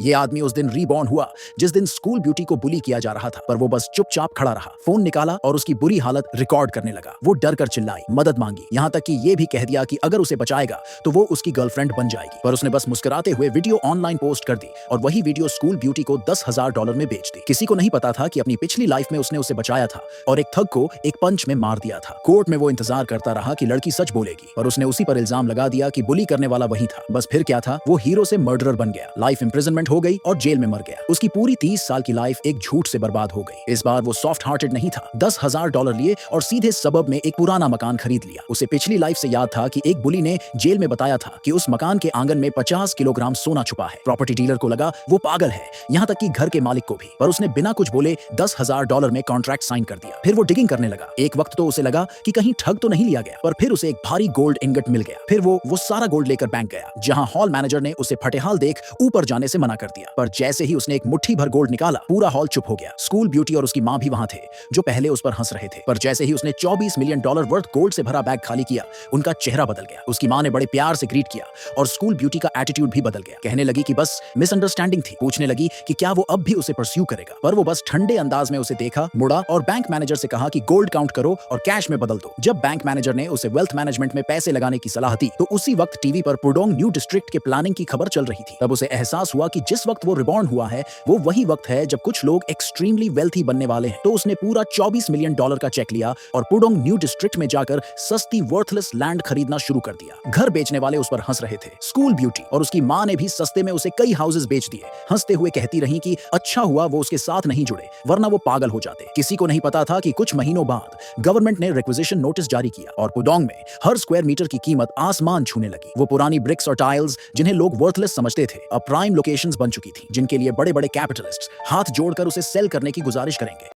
ये आदमी उस दिन रीबॉर्न हुआ जिस दिन स्कूल ब्यूटी को बुली किया जा रहा था, पर वो बस चुपचाप खड़ा रहा, फोन निकाला और उसकी बुरी हालत रिकॉर्ड करने लगा। वो डर कर चिल्लाई, मदद मांगी, यहाँ तक कि ये भी कह दिया कि अगर उसे बचाएगा तो वो उसकी गर्लफ्रेंड बन जाएगी। पर उसने बस मुस्कुराते हुए वीडियो ऑनलाइन पोस्ट कर दी और वही वीडियो स्कूल ब्यूटी को $10,000 में बेच दी। किसी को नहीं पता था कि अपनी पिछली लाइफ में उसने उसे बचाया था और एक ठग को एक पंच में मार दिया था। कोर्ट में वो इंतजार करता रहा कि लड़की सच बोलेगी, पर उसने उसी पर इल्जाम लगा दिया कि बुली करने वाला वही था। बस फिर क्या था, वो हीरो से मर्डरर बन गया, लाइफ इंप्रिजनमेंट हो गई और जेल में मर गया। उसकी पूरी 30 साल की लाइफ एक झूठ से बर्बाद हो गई। इस बार वो सॉफ्ट हार्टेड नहीं था, $10,000 लिए और सीधे सबब में एक पुराना मकान खरीद लिया। उसे पिछली लाइफ से याद था कि एक बुली ने जेल में बताया था कि उस मकान के आंगन में 50 किलोग्राम सोना छुपा है। प्रॉपर्टी डीलर को लगा वो पागल है, यहाँ तक कि घर के मालिक को भी, पर उसने बिना कुछ बोले $10,000 में कॉन्ट्रैक्ट साइन कर दिया। फिर वो डिगिंग करने लगा। एक वक्त तो उसे लगा कि कहीं ठग तो नहीं लिया गया, पर फिर उसे एक भारी गोल्ड इंगट मिल गया। फिर वो सारा गोल्ड लेकर बैंक गया, जहां हॉल मैनेजर ने उसे फटेहाल देख ऊपर जाने से मना कर दिया। पर जैसे ही उसने एक मुट्ठी भर गोल्ड निकाला, पूरा हॉल चुप हो गया। स्कूल ब्यूटी और उसकी मां भी वहां थे, जो पहले उस पर हंस रहे थे। पर जैसे ही उसने $24 मिलियन वर्थ गोल्ड से भरा बैग खाली किया, उनका चेहरा बदल गया। उसकी मां ने बड़े प्यार से ग्रीट किया और स्कूल ब्यूटी का एटीट्यूड भी बदल गया। कहने लगी कि बस मिसअंडरस्टैंडिंग थी। पूछने लगी कि क्या वो अब भी उसे परस्यू करेगा, पर वो बस ठंडे अंदाज में उसे देखा, मुड़ा और बैंक मैनेजर से कहा कि गोल्ड काउंट करो और कैश में बदल दो। जब बैंक मैनेजर ने उसे वेल्थ मैनेजमेंट में पैसे लगाने की सलाह दी, तो उसी वक्त टीवी पर पुडोंग न्यू डिस्ट्रिक्ट के प्लानिंग की खबर चल रही थी। तब उसे एहसास हुआ कि जिस वक्त वो रिबॉर्न हुआ है, वो वही वक्त है जब कुछ लोग एक्सट्रीमली वेल्थी बनने वाले हैं। तो उसने पूरा $24 मिलियन का चेक लिया और पुडोंग न्यू डिस्ट्रिक्ट में जाकर सस्ती वर्थलेस लैंड खरीदना शुरू कर दिया। घर बेचने वाले उस पर हंस रहे थे। स्कूल ब्यूटी और उसकी मां ने भी सस्ते में उसे कई हाउसेस बेच दिए। हंसते हुए कहती रही कि अच्छा हुआ वो उसके साथ नहीं जुड़े, वरना वो पागल हो जाते। किसी को नहीं पता था कि कुछ महीनों बाद गवर्नमेंट ने रिक्विजिशन नोटिस जारी किया और पुडोंग में हर स्क्वायर मीटर की कीमत आसमान छूने लगी। वो पुरानी ब्रिक्स और टाइल्स, जिन्हें लोग वर्थलेस समझते थे, अब प्राइम लोकेशंस बन चुकी थी, जिनके लिए बड़े बड़े कैपिटलिस्ट्स हाथ जोड़कर उसे सेल करने की गुजारिश करेंगे।